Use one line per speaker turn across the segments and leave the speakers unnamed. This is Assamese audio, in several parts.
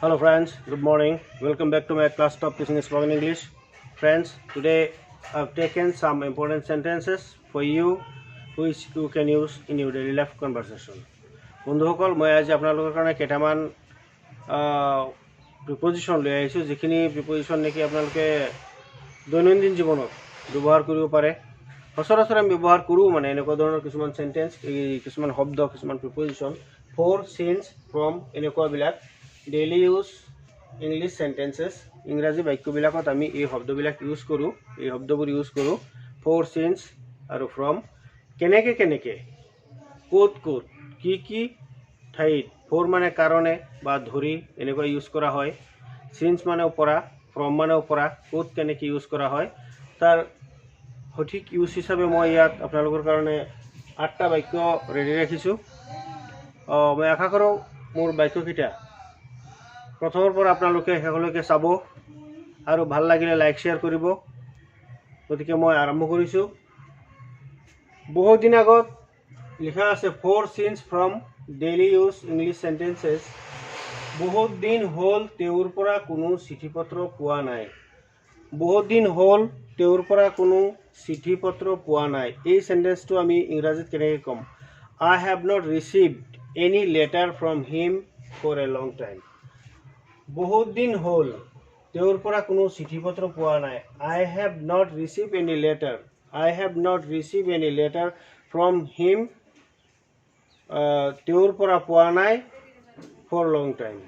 Hello friends, good morning. Welcome back to my class Top Teaching Spoken English. Friends, today I've taken some important sentences for you which you can use in your daily life conversation. বন্ধুসকল মই আজি আপোনালোকৰ কাৰণে কেইটামান প্ৰিপজিশ্যন লৈ আহিছোঁ যিখিনি প্ৰিপজিশ্যন নেকি আপোনালোকে দৈনন্দিন জীৱনত ব্যৱহাৰ কৰিব পাৰে সচৰাচৰ আমি ব্যৱহাৰ কৰোঁ মানে এনেকুৱা ধৰণৰ কিছুমান সেন্টেন্স কিছুমান শব্দ কিছুমান প্ৰিপজিশ্যন ফৰ সিন্স ফ্ৰম এনেকুৱাবিলাক ডেইলি ইউজ ইংলিছ সেন্টেন্সেছ ইংৰাজী বাক্যবিলাকত আমি এই শব্দবিলাক ইউজ কৰোঁ এই শব্দবোৰ ইউজ কৰোঁ ফৰ সিন্স আৰু ফ্ৰম কেনেকৈ ক'ত কি ঠাইত ফৰ মানে কাৰণে বা ধৰি এনেকুৱা ইউজ কৰা হয় সিন্স মানে ওপৰা ফ্ৰম মানে ওপৰা ক'ত কেনেকৈ ইউজ কৰা হয় তাৰ সঠিক ইউজ হিচাপে মই ইয়াত আপোনালোকৰ কাৰণে 8টা বাক্য ৰেডি ৰাখিছোঁ মই আশা কৰোঁ মোৰ বাক্যকেইটা প্ৰথমৰ পৰা আপোনালোকে শেষলৈকে চাব আৰু ভাল লাগিলে লাইক শ্বেয়াৰ কৰিব গতিকে মই আৰম্ভ কৰিছোঁ বহুত দিন আগত লিখা আছে for since from daily use English sentences বহুত দিন হ'ল তেওঁৰ পৰা কোনো চিঠি পত্ৰ পোৱা নাই বহুত দিন হ'ল তেওঁৰ পৰা কোনো চিঠি পত্ৰ পোৱা নাই এই সেন্টেন্সটো আমি ইংৰাজীত কেনেকৈ ক'ম I have not received any letter from him for a long time বহুত দিন হ'ল তেওঁৰ পৰা কোনো চিঠি পত্ৰ পোৱা নাই I have not received any letter from him তেওঁৰ পৰা পোৱা নাই for a long time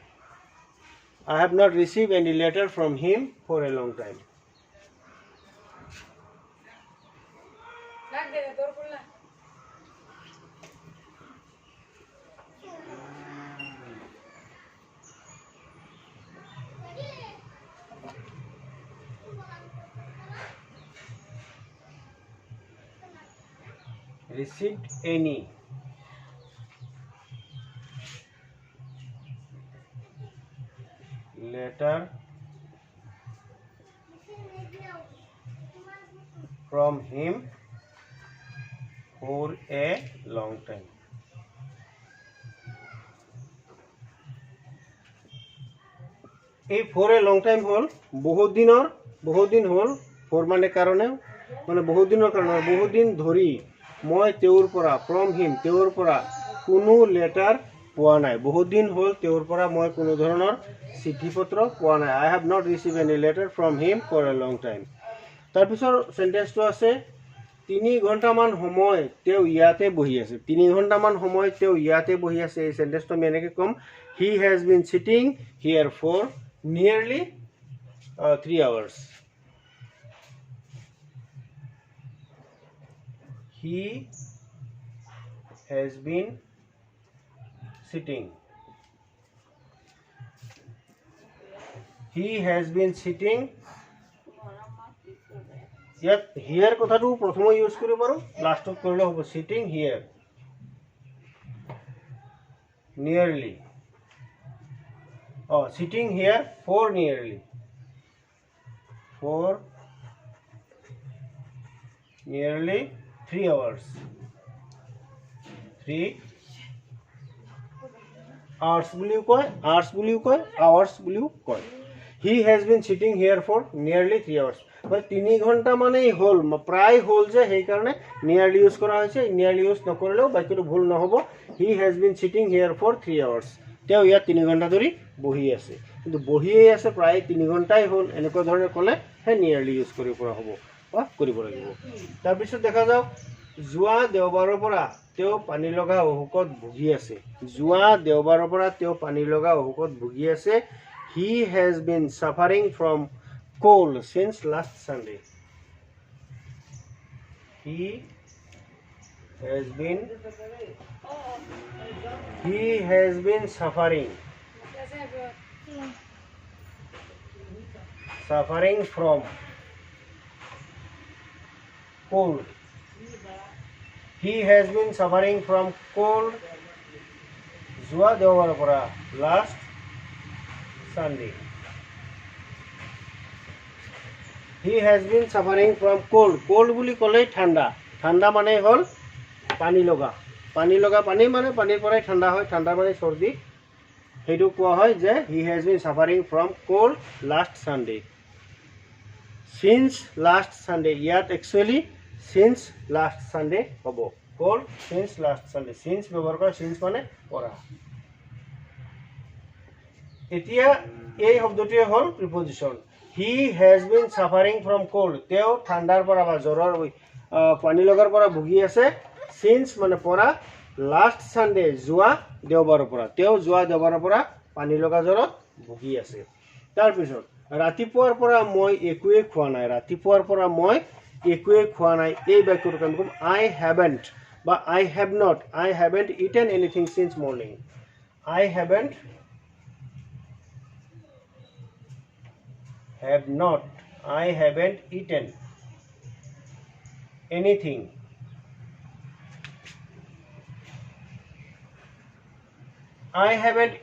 I have not received any letter from him for a long time received any letter from him for a long time এই for a long time হল বহুত দিন হল for মানে কাৰণে মানে বহুত দিনৰ কাৰণে বহুত দিন ধৰি মই তেওঁৰ পৰা from him তেওঁৰ পৰা কোনো লেটাৰ পোৱা নাই বহুত দিন হল তেওঁৰ পৰা মই কোনো ধৰণৰ চিঠি পত্ৰ পোৱা নাই I have not received any letter from him for a long time তাৰ পিছৰ সেন্টেন্সটো আছে 3 ঘণ্টামান সময় তেওঁ ইয়াতে বহি আছে 3 ঘণ্টামান সময় তেওঁ ইয়াতে বহি আছে এই সেন্টেন্সটো আমি এনেকৈ ক'ম he has been sitting here for nearly 3 hours he has been sitting ইয়াত হিয়াৰ কথাটো প্ৰথমে ইউজ কৰিব পাৰো লাষ্টত কৰিলে হ'ব sitting here nearly sitting here for nearly 3 hours 3 hours বুলিও কয় hours বুলিও কয় he has been sitting here for nearly 3 hours মানে 3 ঘণ্টা মানেই হল প্ৰায় হল যে সেই কাৰণে nearly ইউজ কৰা হৈছে nearly ইউজ নকৰিলেও বাক্যটো ভুল নহব he has been sitting here for 3 hours তেওঁ ইয়াত 3 ঘণ্টা ধৰি বহি আছে কিন্তু বহিয়ে আছে প্ৰায় 3 ঘণ্টাই হল এনেকুৱা ধৰণে ক'লে হে nearly ইউজ কৰিব পৰা হ'ব বা কৰিব লাগিব তাৰ পিছত দেখা যাওক জুৱা দেওবাৰৰ পৰা তেওঁ পানী লগা অসুখত ভুগি আছে জুৱা দেওবাৰৰ পৰা তেওঁ পানী লগা অসুখত ভুগি আছে he has been suffering from cold since last Sunday he has been suffering from cold he has been suffering from cold জুৱা দেওবাৰৰ পৰা last Sunday he has been suffering from cold বুলি ক'লে ঠাণ্ডা মানে হল পানী লগা পানী মানে পানীৰ পৰাই ঠাণ্ডা হয় ঠাণ্ডা মানে সৰ্দি সেইটো কোৱা হয় যে he has been suffering from cold last Sunday since last Sunday ইয়াত একচুৱেলি সিন্স লাষ্ট সানডে হ'ব cold since last Sunday since ব্যৱহাৰ কৰা সিন্স মানে পৰা এতিয়া এই শব্দটোৱে হ'ল preposition he has been suffering from cold তেওঁ ঠাণ্ডাৰ পৰা বা জ্বৰৰ পানী লগাৰ পৰা ভুগি আছে সিন্স মানে পৰা লাষ্ট সানডে যোৱা দেওবাৰৰ পৰা তেওঁ যোৱা দেওবাৰৰ পৰা পানী লগা জ্বৰত ভুগি আছে তাৰপিছত ৰাতিপুৱাৰ পৰা মই একোৱে খোৱা নাই ৰাতিপুৱাৰ পৰা মই একোৱে খোৱা নাই এই বাক্যটো আমি ক'ম আই হেভেন্ট বা I haven't eaten anything since morning I haven't eaten anything I haven't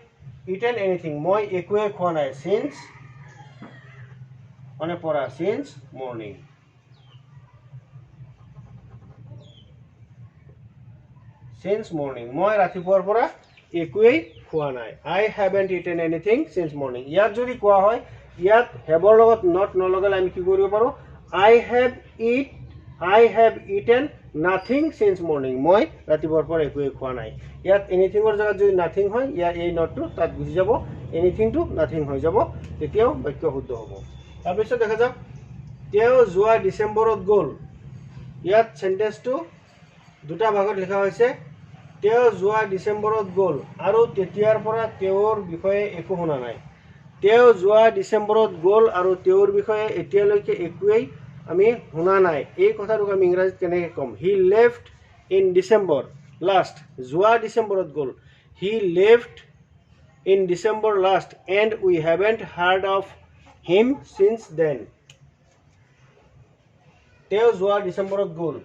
eaten anything. মই একোৱে খোৱা নাই since মানে পৰা since morning. Since morning. মই ৰাতিপুৱাৰ পৰা একোৱে খোৱা নাই. I haven't eaten anything since morning. ইয়াত যদি কোৱা হয় ইয়াত হেবৰ লগত not নলগালে আমি কি কৰিব পাৰো I have eaten nothing since morning. মই ৰাতিপুৱাৰ পৰা একোৱে খোৱা নাই ইয়াত এনিথিংৰ জায়গাত যদি নাথিং হয় ইয়াৰ এই নটটো তাত গুচি যাব এনিথিং টু নাথিং হৈ যাব তেতিয়াও বাক্য শুদ্ধ হ'ব তাৰপিছত দেখা যাওক তেওঁ যোৱা ডিসেম্বৰত গ'ল ইয়াত সেন্টেন্সটো দুটা ভাগত লিখা হৈছে তেওঁ যোৱা ডিসেম্বৰত গ'ল আৰু তেতিয়াৰ পৰা তেওঁৰ বিষয়ে একো শুনা নাই তেওঁ যোৱা ডিসেম্বৰত গ'ল আৰু তেওঁৰ বিষয়ে এতিয়ালৈকে একোৱেই আমি শুনা নাই এই কথাটোক আমি ইংৰাজীত কেনেকৈ ক'ম he left in December last যোৱা ডিসেম্বৰত গ'ল he left in December last and we haven't heard of him since then তেওঁ যোৱা ডিসেম্বৰত গ'ল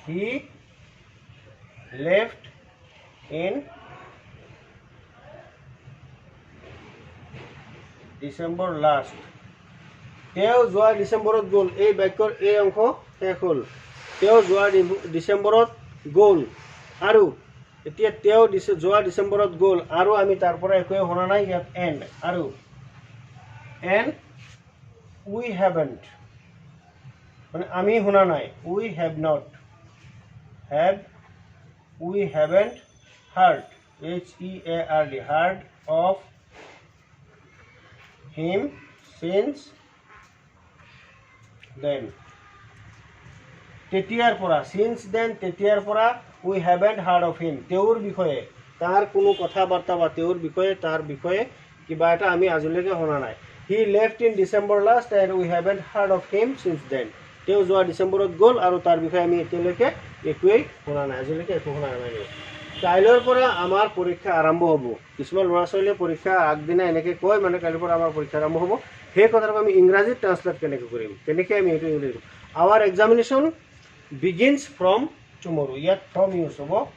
he left in December last তেওঁ যোৱা ডিসেম্বৰত গ'ল এই বাক্যৰ এই অংশ শেষ হ'ল তেওঁ যোৱা ডিসেম্বৰত গ'ল আৰু এতিয়া তেওঁ যোৱা ডিসেম্বৰত গ'ল আৰু আমি তাৰ পৰা একোৱে শুনা নাই ইয়াত এণ্ড আৰু এণ্ড উই হেভেন্ট মানে আমি শুনা নাই we haven't heard HEARD heard of him since then তেতিয়াৰ পৰা সিন্স দেন তেতিয়াৰ পৰা উই হেভেন্ট হাৰ্ড অফ হিম তেওঁৰ বিষয়ে তাৰ কোনো কথা বাৰ্তা বা তেওঁৰ বিষয়ে তাৰ বিষয়ে কিবা এটা আমি আজিলৈকে শুনা নাই he left in December last and we haven't heard of him since then তেওঁ যোৱা ডিসেম্বৰত গ'ল আৰু তাৰ বিষয়ে আমি এতিয়ালৈকে একোৱেই শুনা নাই আজিলৈকে একো শুনা নাই কাইলৈৰ পৰা আমাৰ পৰীক্ষা আৰম্ভ হ'ব কিছুমান ল'ৰা ছোৱালীয়ে পৰীক্ষা আগদিনা এনেকৈ কয় মানে কাইলৈৰ পৰা আমাৰ পৰীক্ষা আৰম্ভ হ'ব সেই কথাটো আমি ইংৰাজীত ট্ৰান্সলেট কেনেকৈ কৰিম কেনেকৈ আমি এইটো ইংৰাজীত our examination begins from tomorrow ইয়াত from ইউজ হ'ব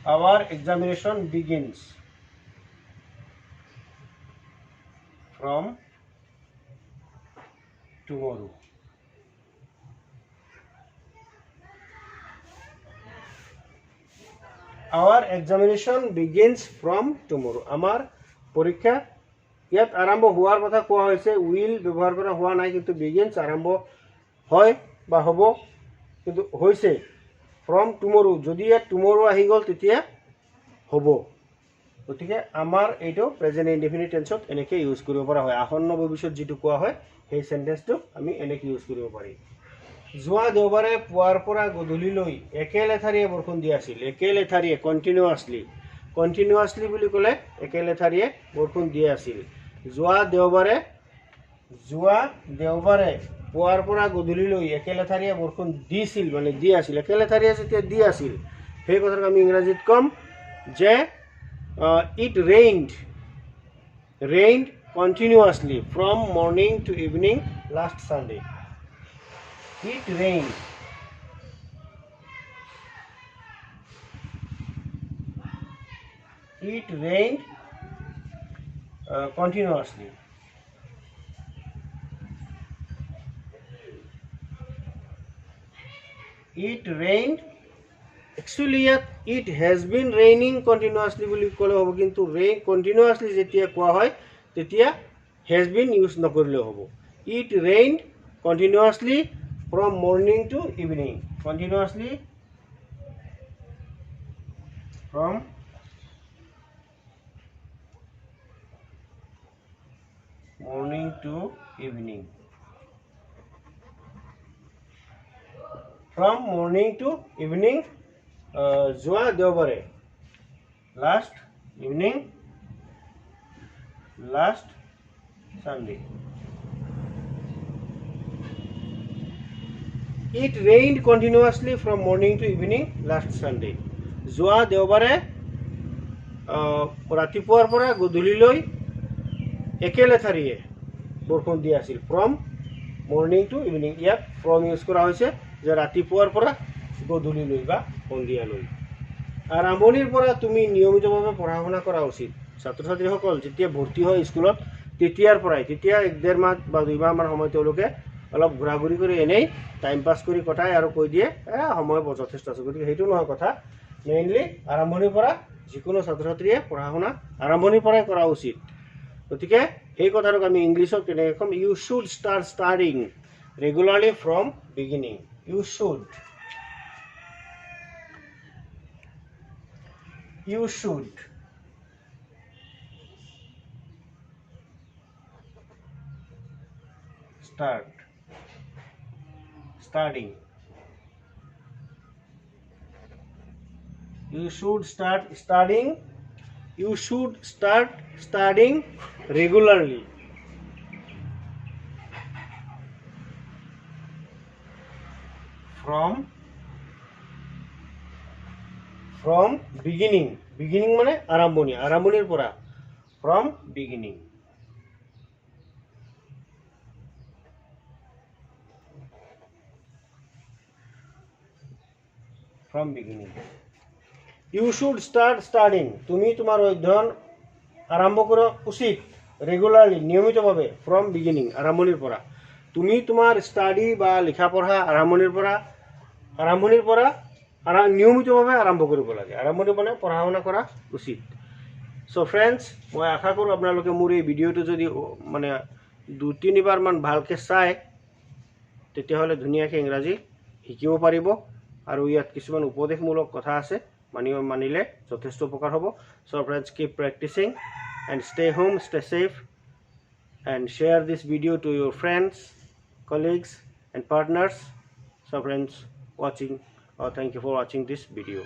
our examination begins from tomorrow our examination begins from tomorrow আমাৰ পৰীক্ষা ইয়াত আৰম্ভ হোৱাৰ কথা কোৱা হৈছে will ব্যৱহাৰ কৰা হোৱা নাই কিন্তু begins আৰম্ভ হয় বা হ'ব কিন্তু হৈছে from tomorrow যদি ইয়াত tomorrow আহি গ'ল তেতিয়া হ'ব গতিকে আমাৰ এইটো প্ৰেজেন্ট ইনডিফিনিট টেন্সত এনেকৈ ইউজ কৰিব পৰা হয় আসন্ন ভৱিষ্যত যিটো কোৱা হয় সেই সেন্টেন্সটো আমি এনেকৈ ইউজ কৰিব পাৰি যোৱা দেওবাৰে পুৱাৰ পৰা গধূলিলৈ একেলেঠাৰিয়ে বৰষুণ দি আছিল একেলেঠাৰিয়ে কণ্টিনিউৱাছলি বুলি ক'লে একেলেঠাৰিয়ে বৰষুণ দি আছিল যোৱা দেওবাৰে পুৱাৰ পৰা গধূলিলৈ একেলেঠাৰিয়ে বৰষুণ দিছিল মানে দি আছিল একেলেঠাৰিয়ে যেতিয়া দি আছিল সেই কথাটো আমি ইংৰাজীত ক'ম যে it rained continuously from morning to evening last Sunday it rained continuously It rained. Actually ইয়াত it has been raining continuously বুলি ক'লে হ'ব, কিন্তু rain continuously যেতিয়া কোৱা হয় তেতিয়া has been ইউজ নকৰিলেও হ'ব। It rained continuously from morning to evening. Continuously from morning to evening. From morning to evening. যোৱা দেওবাৰে last evening, last Sunday. It rained continuously from morning to evening last Sunday. যোৱা দেওবাৰে ৰাতিপুৱাৰ পৰা গধূলিলৈ একেলেঠাৰিয়ে বৰষুণ দি আছিল। ফ্ৰম মৰ্ণিং টু ইভিনিং, ইয়াত ফ্ৰম ইউজ কৰা হৈছে যে ৰাতিপুৱাৰ পৰা গধূলিলৈ বা সন্ধিয়ালৈ। আৰম্ভণিৰ পৰা তুমি নিয়মিতভাৱে পঢ়া শুনা কৰা উচিত। ছাত্ৰ ছাত্ৰীসকল যেতিয়া ভৰ্তি হয় স্কুলত তেতিয়াৰ পৰাই, তেতিয়া 1-1.5 মাহ বা 2 মাহমান সময় তেওঁলোকে অলপ ঘূৰা ঘূৰি কৰি এনেই টাইম পাছ কৰি কটায় আৰু কৈ দিয়ে সময় যথেষ্ট আছে। গতিকে সেইটো নহয় কথা, মেইনলি আৰম্ভণিৰ পৰা যিকোনো ছাত্ৰ ছাত্ৰীয়ে পঢ়া শুনা আৰম্ভণিৰ পৰাই কৰা উচিত। গতিকে সেই কথাটোক আমি ইংলিছত কেনেকৈ ক'ম? You should start studying regularly from beginning. You should start studying. You should start studying. You should start studying regularly. From beginning. Beginning মানে আৰম্ভণি, আৰম্ভণিৰ পৰা। From beginning. From beginning. You should start studying. তুমি তোমাৰ অধ্যয়ন আৰম্ভ কৰা উচিত ৰেগুলাৰলি, নিয়মিতভাৱে। ফ্ৰম বিগিনিং, আৰম্ভণিৰ পৰা। তুমি তোমাৰ ষ্টাডি বা লিখা পঢ়া আৰম্ভণিৰ পৰা নিয়মিতভাৱে আৰম্ভ কৰিব লাগে। আৰম্ভণি মানে পঢ়া শুনা কৰা উচিত। চ' ফ্ৰেণ্ডছ, মই আশা কৰোঁ আপোনালোকে মোৰ এই ভিডিঅ'টো যদি মানে 2-3 বাৰমান ভালকৈ চায় তেতিয়াহ'লে ধুনীয়াকৈ ইংৰাজী শিকিব পাৰিব। আৰু ইয়াত কিছুমান উপদেশমূলক কথা আছে, মানিলে যথেষ্ট উপকাৰ হ'ব। So' friends, keep practising and stay home, stay safe and share this video' to your friends, colleagues and partners. So friends, thank you for watching this video.